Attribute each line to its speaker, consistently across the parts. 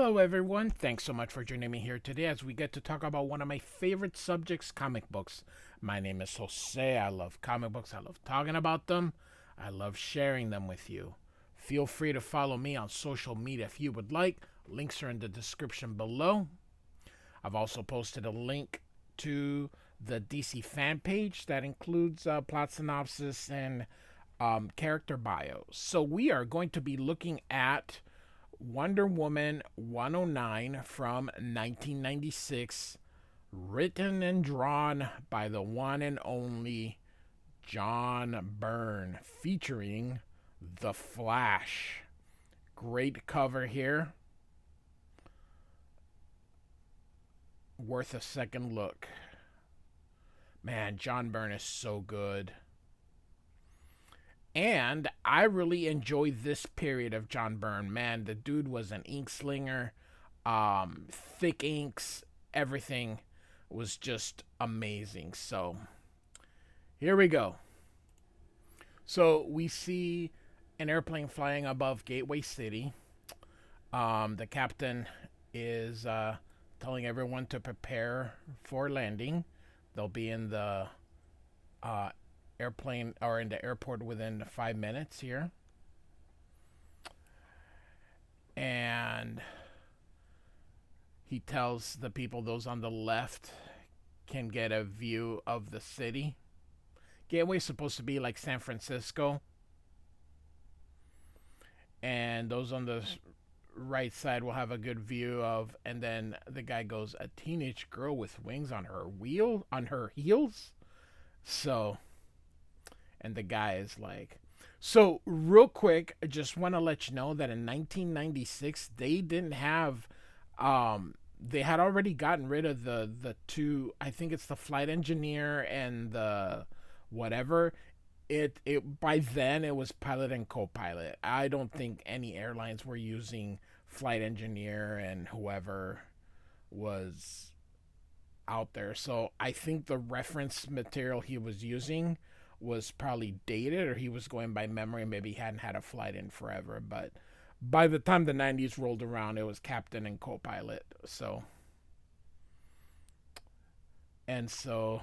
Speaker 1: Hello, everyone. Thanks so much for joining me here today as we get to talk about one of my favorite subjects, comic books. My name is Jose. I love comic books. I love talking about them. I love sharing them with you. Feel free to follow me on social media if you would like. Links are in the description below. I've also posted a link to the DC fan page that includes plot synopsis and character bios. So we are going to be looking at Wonder Woman 109 from 1996, written and drawn by the one and only John Byrne, featuring The Flash. Great cover here. Worth a second look. Man, John Byrne is so good. And I really enjoyed this period of John Byrne. Man, the dude was an ink slinger. Thick inks, everything was just amazing. So here we go. So we see an airplane flying above Gateway City. The captain is telling everyone to prepare for landing. They'll be in the airplane or in the airport within 5 minutes here. And he tells the people, those on the left can get a view of the city. Gateway's supposed to be like San Francisco. And those on the right side will have a good view of, and then the guy goes, a teenage girl with wings on her heels. So, and the guy is like, so real quick, I just want to let you know that in 1996 they didn't have they had already gotten rid of the two, I think it's the flight engineer and the whatever. It by then it was pilot and co-pilot. I don't think any airlines were using flight engineer and whoever was out there. So I think the reference material he was using was probably dated, or he was going by memory. Maybe he hadn't had a flight in forever. But by the time the 90s rolled around, it was captain and co-pilot. So, and so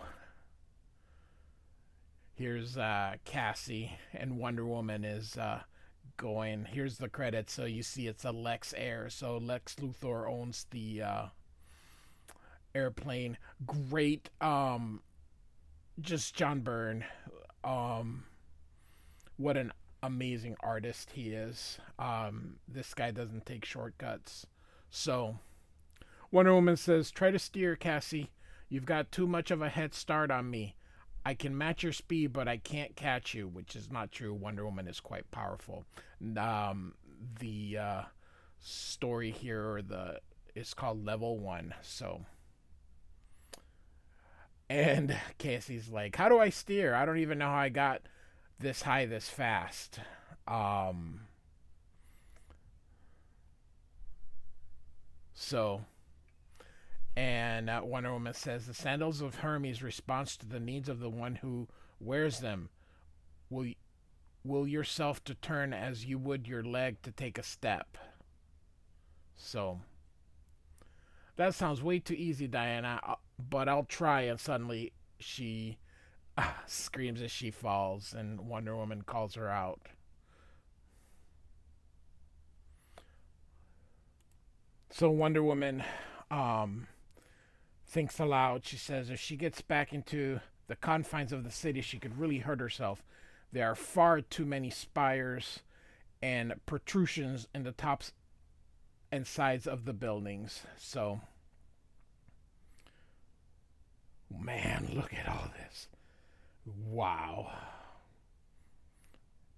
Speaker 1: here's Cassie, and Wonder Woman is going. Here's the credits. So you see it's a Lex Air. So Lex Luthor owns the airplane. Great. Just John Byrne. What an amazing artist he is. This guy doesn't take shortcuts. So Wonder Woman says, try to steer, Cassie. You've got too much of a head start on me. I can match your speed, but I can't catch you, which is not true. Wonder Woman is quite powerful. The story here, is called Level 1. So, and Cassie's like, how do I steer? I don't even know how I got this high this fast. So, and Wonder Woman says, the sandals of Hermes responds to the needs of the one who wears them. Will will yourself to turn as you would your leg to take a step. So that sounds way too easy, Diana, but I'll try. And suddenly she screams as she falls, and Wonder Woman calls her out. So Wonder Woman thinks aloud. She says if she gets back into the confines of the city, she could really hurt herself. There are far too many spires and protrusions in the tops and sides of the buildings. So, man, look at all this. Wow.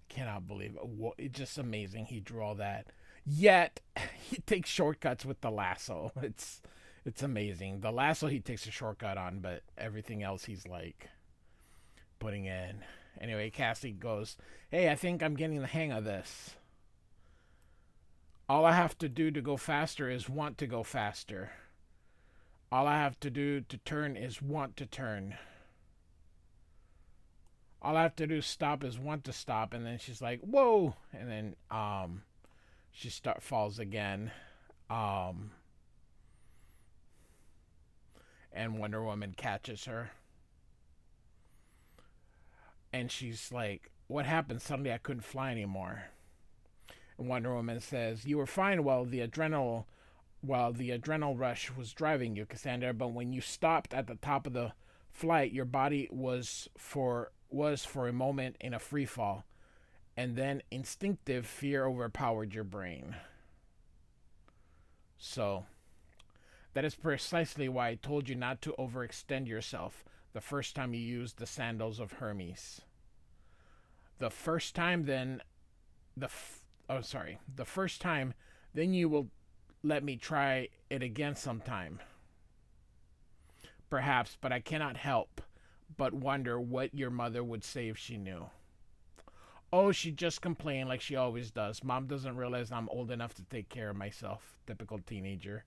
Speaker 1: Cannot believe it. It's just amazing he drew all that. Yet, he takes shortcuts with the lasso. It's amazing. The lasso he takes a shortcut on, but everything else he's like putting in. Anyway, Cassie goes, hey, I think I'm getting the hang of this. All I have to do to go faster is want to go faster. All I have to do to turn is want to turn. All I have to do to stop is want to stop. And then she's like, whoa. And then she falls again. Um, and Wonder Woman catches her, and she's like, "What happened? Suddenly I couldn't fly anymore." And Wonder Woman says, "You were fine while the adrenal rush was driving you, Cassandra, but when you stopped at the top of the flight, your body was for a moment in a free fall, and then instinctive fear overpowered your brain. So, that is precisely why I told you not to overextend yourself the first time you used the sandals of Hermes. The first time then the first time then you will let me try it again sometime. Perhaps, but I cannot help but wonder what your mother would say if she knew." Oh, she just complained like she always does. Mom doesn't realize I'm old enough to take care of myself. Typical teenager.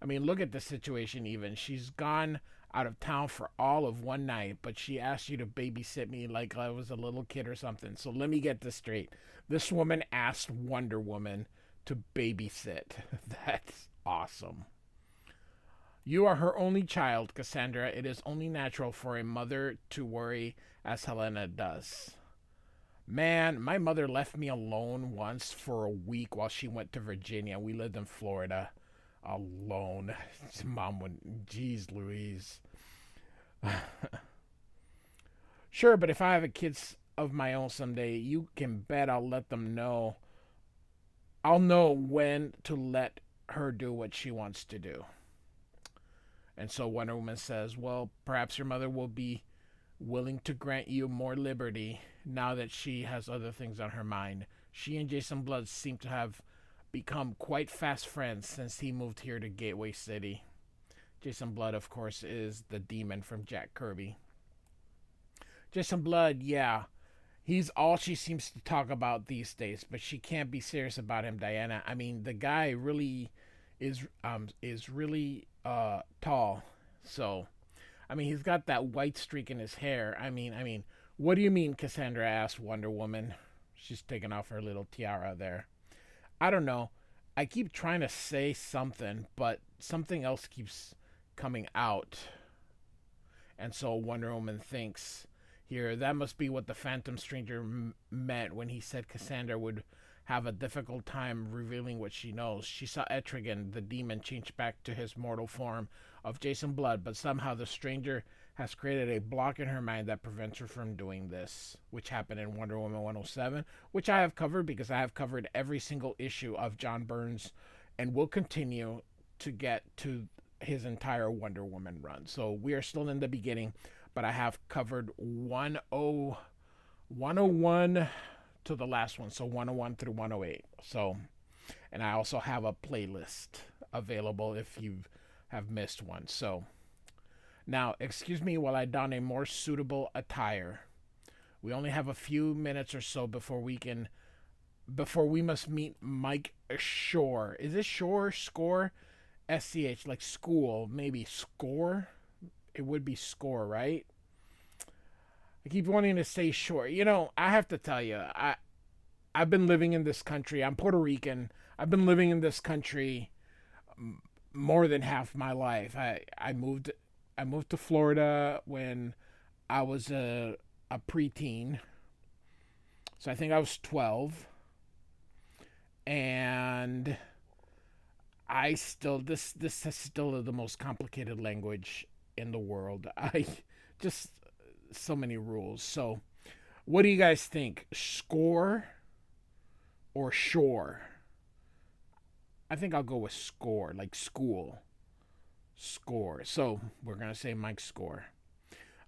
Speaker 1: I mean, look at the situation even. She's gone out of town for all of one night, but she asked you to babysit me like I was a little kid or something. So let me get this straight. This woman asked Wonder Woman to babysit. That's awesome. You are her only child, Cassandra. It is only natural for a mother to worry as Helena does. Man, my mother left me alone once for a week while she went to Virginia. We lived in Florida alone. Mom would, geez Louise. Sure, but if I have a kids of my own someday, you can bet I'll let them know. I'll know when to let her do what she wants to do. And so Wonder Woman says, "Well, perhaps your mother will be willing to grant you more liberty now that she has other things on her mind. She and Jason Blood seem to have become quite fast friends since he moved here to Gateway City." Jason Blood, of course, is the demon from Jack Kirby. Jason Blood, yeah. He's all she seems to talk about these days, but she can't be serious about him, Diana. I mean, the guy really is really tall. So, I mean, he's got that white streak in his hair. I mean, what do you mean, Cassandra asked Wonder Woman. She's taking off her little tiara there. I don't know. I keep trying to say something, but something else keeps coming out. And so Wonder Woman thinks here that must be what the Phantom Stranger meant when he said Cassandra would have a difficult time revealing what she knows. She saw Etrigan, the demon, change back to his mortal form of Jason Blood, but somehow the stranger has created a block in her mind that prevents her from doing this, which happened in Wonder Woman 107, which I have covered because I have covered every single issue of John Byrne's and will continue to get to his entire Wonder Woman run. So we are still in the beginning, but I have covered 101 to the last one, so 101 through 108. So, and I also have a playlist available if you have missed one. So, now, excuse me while I don a more suitable attire. We only have a few minutes or so before we must meet Mike Shore. Is this Shore? Score? SCH, like school, maybe score? It would be score, right? I keep wanting to say Shore. You know, I have to tell you, I've been living in this country. I'm Puerto Rican. I've been living in this country more than half my life. I moved to Florida when I was a preteen. So I think I was 12. And I still this is still the most complicated language in the world. I just so many rules. So what do you guys think? Score or shore? I think I'll go with score, like school. Score. So we're going to say Mike's score.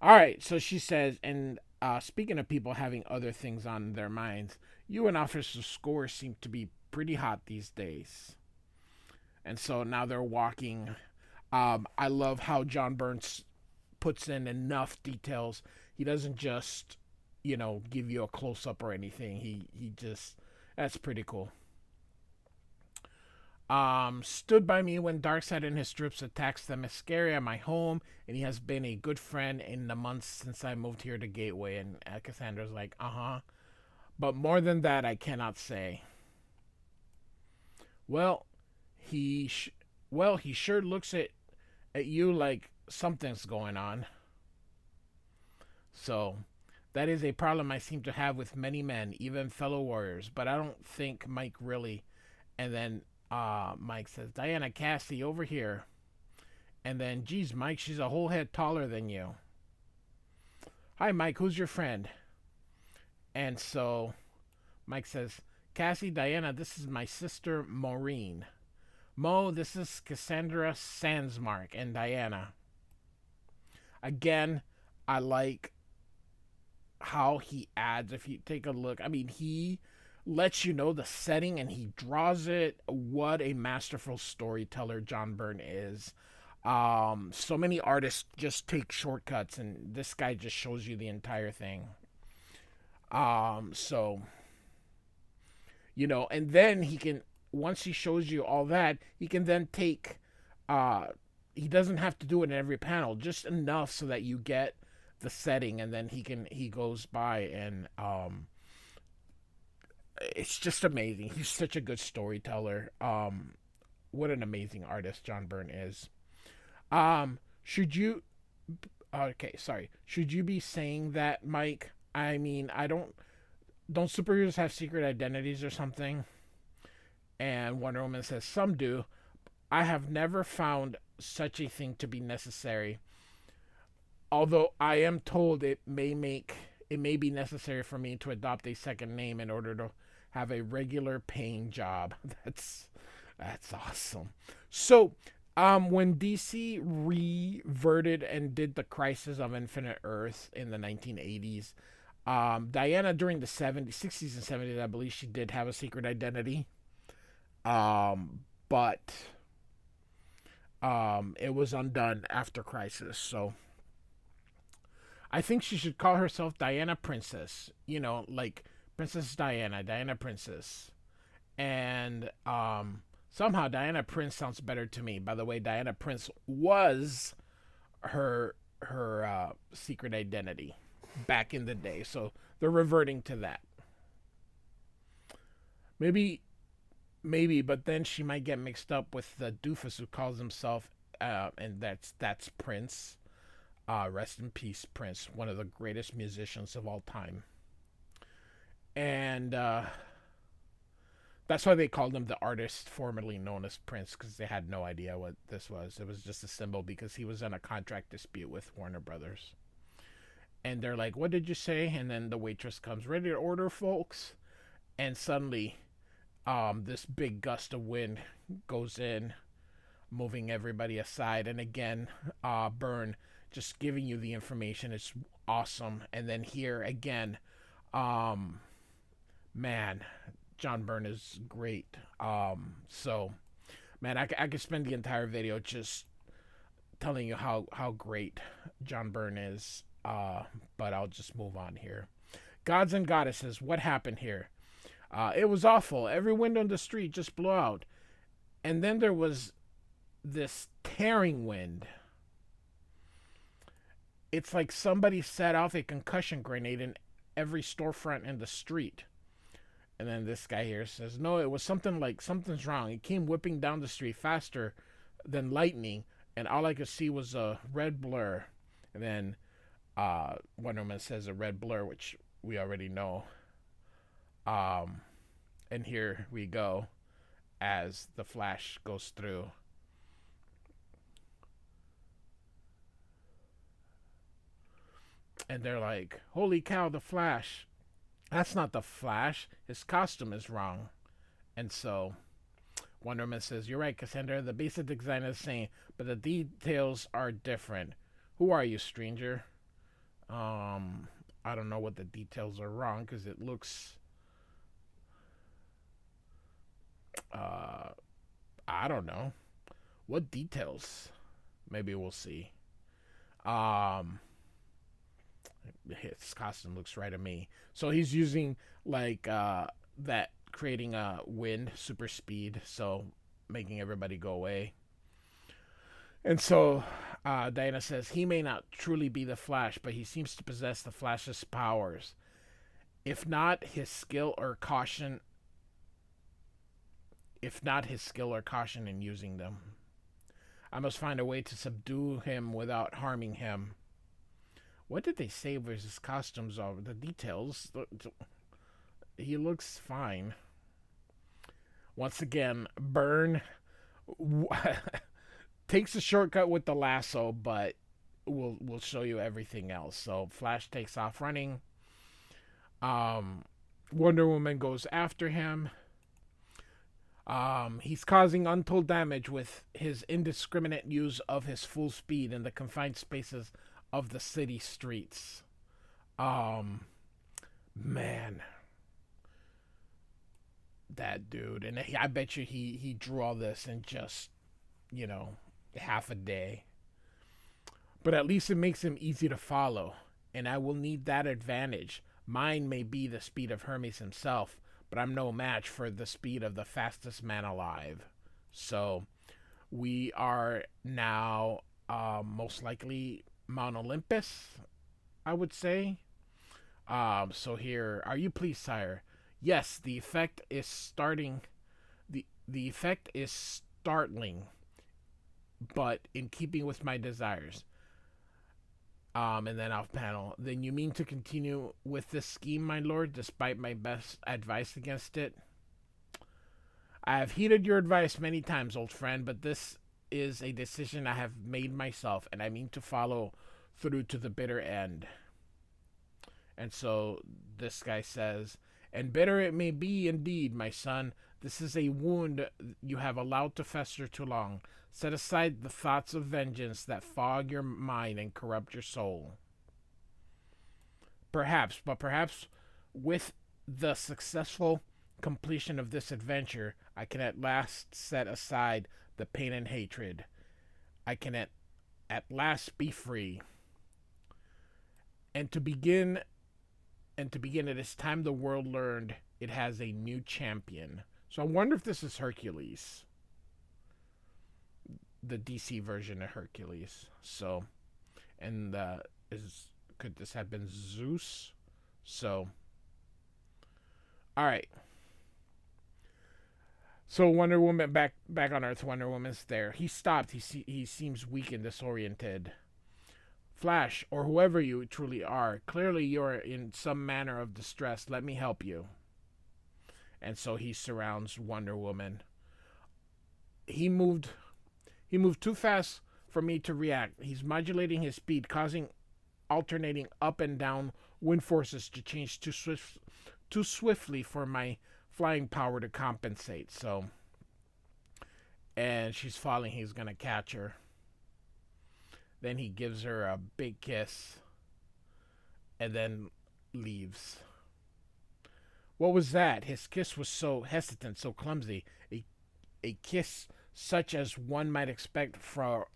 Speaker 1: All right. So she says, and speaking of people having other things on their minds, you and Officer Score seem to be pretty hot these days. And so now they're walking. I love how John Burns puts in enough details. He doesn't just, give you a close up or anything. He just, that's pretty cool. Stood by me when Darkseid and his troops attacks the Mascaria at my home, and he has been a good friend in the months since I moved here to Gateway. And Cassandra's like, but more than that, I cannot say. Well, he sh- he sure looks at you like something's going on. So, that is a problem I seem to have with many men, even fellow warriors, but I don't think Mike really. And then Mike says, Diana, Cassie, over here. And then, geez, Mike, she's a whole head taller than you. Hi, Mike, who's your friend? And so Mike says, Cassie, Diana, this is my sister Maureen. Mo, this is Cassandra Sandsmark and Diana. Again, I like how he adds, if you take a look, I mean, he lets you know the setting and he draws it. What a masterful storyteller John Byrne is. So many artists just take shortcuts, and this guy just shows you the entire thing. So and then he can, once he shows you all that, he can then take. Uh, he doesn't have to do it in every panel, just enough so that you get the setting, and then he goes by and it's just amazing. He's such a good storyteller. What an amazing artist John Byrne is. Should you okay, sorry. Should you be saying that, Mike? I mean, I don't superheroes have secret identities or something? And Wonder Woman says some do. I have never found such a thing to be necessary. Although I am told it may be necessary for me to adopt a second name in order to have a regular paying job. That's awesome. So, when DC reverted and did the Crisis of Infinite Earth in the 1980s, Diana during the 70s, 60s, and 70s, I believe she did have a secret identity. But it was undone after Crisis. So I think she should call herself Diana Princess. Like Princess Diana, Diana Princess. And somehow Diana Prince sounds better to me. By the way, Diana Prince was her secret identity back in the day. So they're reverting to that. Maybe, but then she might get mixed up with the doofus who calls himself, and that's Prince. Rest in peace, Prince, one of the greatest musicians of all time. And that's why they called him the artist formerly known as Prince, because they had no idea what this was. It was just a symbol because he was in a contract dispute with Warner Brothers. And they're like, what did you say? And then the waitress comes, ready to order, folks? And suddenly, this big gust of wind goes in, moving everybody aside. And again, Byrne just giving you the information. It's awesome. And then here again, man, John Byrne is great. So, man, I could spend the entire video just telling you how great John Byrne is. But I'll just move on here. Gods and Goddesses, what happened here? It was awful. Every window in the street just blew out. And then there was this tearing wind. It's like somebody set off a concussion grenade in every storefront in the street. And then this guy here says, no, it was something like something's wrong. It came whipping down the street faster than lightning, and all I could see was a red blur. And then Wonder Woman says a red blur, which we already know. And here we go as the Flash goes through. And they're like, holy cow, the Flash. That's not the Flash. His costume is wrong. And so Wonder Woman says, you're right, Cassandra. The basic design is the same, but the details are different. Who are you, stranger? I don't know what the details are wrong because it looks... I don't know. What details? Maybe we'll see. His costume looks right to me. So he's using like that, creating a wind, super speed, so making everybody go away. And so Diana says he may not truly be the Flash, but he seems to possess the Flash's powers. If not his skill or caution, if not his skill or caution in using them. I must find a way to subdue him without harming him. What did they say was his costumes are? The details. He looks fine. Once again, Byrne takes a shortcut with the lasso, but we'll show you everything else. So Flash takes off running. Wonder Woman goes after him. He's causing untold damage with his indiscriminate use of his full speed in the confined spaces of the city streets. Man, that dude, and I bet you he drew all this in just, half a day. But at least it makes him easy to follow, and I will need that advantage. Mine may be the speed of Hermes himself, but I'm no match for the speed of the fastest man alive. So we are now most likely Mount Olympus, I would say. So here, are you pleased, sire? Yes, the effect is starting. The effect is startling, but in keeping with my desires. And then off panel. Then you mean to continue with this scheme, my lord, despite my best advice against it? I have heeded your advice many times, old friend, but this is a decision I have made myself, and I mean to follow through to the bitter end. And so this guy says, and bitter it may be indeed, my son. This is a wound you have allowed to fester too long. Set aside the thoughts of vengeance that fog your mind and corrupt your soul. Perhaps with the successful completion of this adventure, I can at last set aside the pain and hatred. I can at last be free. And to begin, it is time the world learned it has a new champion. So I wonder if this is Hercules. The DC version of Hercules. So, and could this have been Zeus? So, all right. So Wonder Woman back on Earth. Wonder Woman's there. He stopped. He seems weak and disoriented. Flash, or whoever you truly are, clearly you're in some manner of distress. Let me help you. And so he surrounds Wonder Woman. He moved too fast for me to react. He's modulating his speed, causing alternating up and down wind forces to change too swiftly for my flying power to compensate. So, and she's falling. He's gonna catch her. Then he gives her a big kiss and then leaves. What was that? His kiss was so hesitant, so clumsy. A kiss such as one might expect for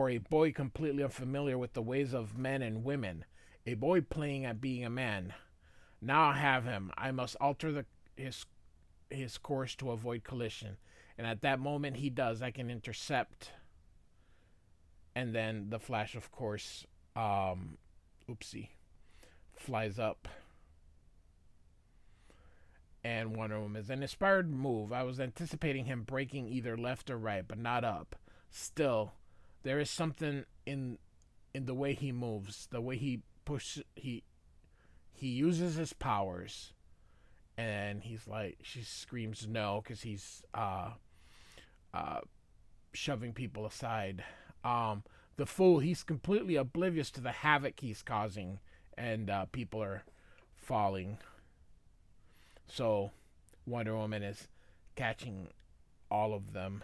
Speaker 1: a boy completely unfamiliar with the ways of men and women. A boy playing at being a man. Now I have him. I must alter his course to avoid collision. And at that moment he does. I can intercept. And then the Flash, of course, flies up. And Wonder Woman's an inspired move. I was anticipating him breaking either left or right, but not up. Still, there is something in the way he moves, the way he pushes. He uses his powers, and she screams no because he's shoving people aside. The fool, he's completely oblivious to the havoc he's causing, and people are falling. So Wonder Woman is catching all of them.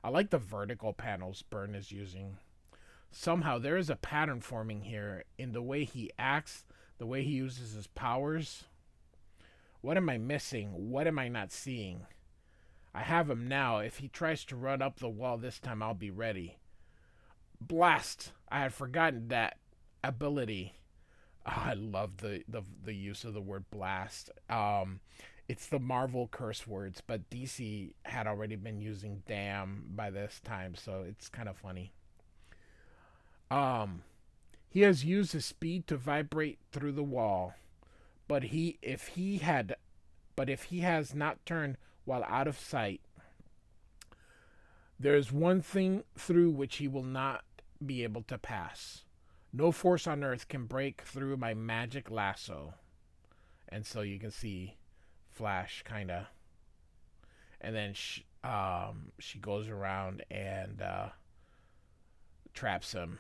Speaker 1: I like the vertical panels Byrne is using. Somehow there is a pattern forming here in the way he acts, the way he uses his powers. What am I missing? What am I not seeing? I have him now. If he tries to run up the wall this time, I'll be ready. Blast! I had forgotten that ability. Oh, I love the use of the word blast. It's the Marvel curse words, but DC had already been using damn by this time, so it's kind of funny. He has used his speed to vibrate through the wall, but if he has not turned while out of sight. There is one thing through which he will not be able to pass. No force on earth can break through my magic lasso. And so you can see Flash kind of, and then she goes around and traps him.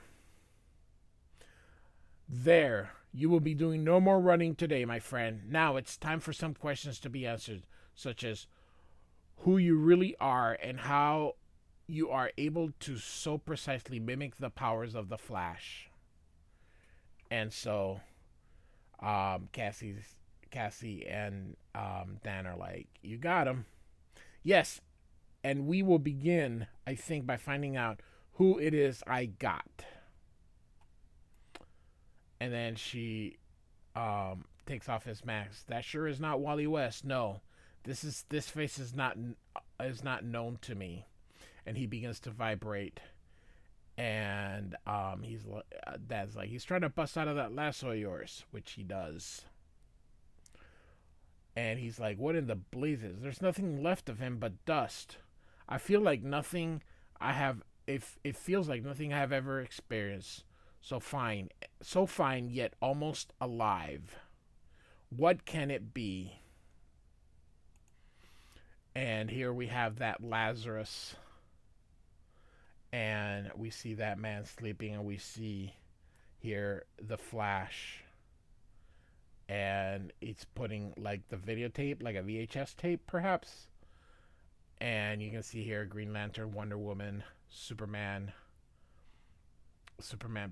Speaker 1: There, you will be doing no more running today, my friend. Now it's time for some questions to be answered, such as who you really are and how you are able to so precisely mimic the powers of the Flash. And so Cassie and Dan are like, you got him. Yes, and we will begin, I think, by finding out who it is I got. And then she takes off his mask. That sure is not Wally West. No, this face is not known to me. And he begins to vibrate, and Dad's like, he's trying to bust out of that lasso of yours, which he does. And he's like, what in the blazes? There's nothing left of him but dust. I feel like nothing I have. It feels like nothing I have ever experienced. So fine, yet almost alive. What can it be? And here we have that Lazarus. And we see that man sleeping, and we see here the Flash. And it's putting like the videotape, like a VHS tape perhaps. And you can see here Green Lantern, Wonder Woman, Superman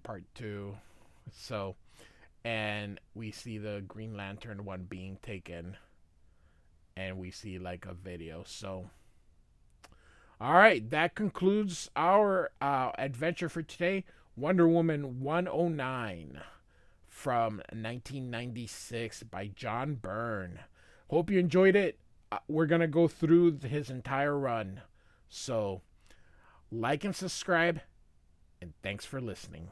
Speaker 1: Part 2. So, and we see the Green Lantern one being taken. And we see like a video. So, all right, that concludes our adventure for today. Wonder Woman 109 from 1996 by John Byrne. Hope you enjoyed it. We're going to go through his entire run. So, like and subscribe, and thanks for listening.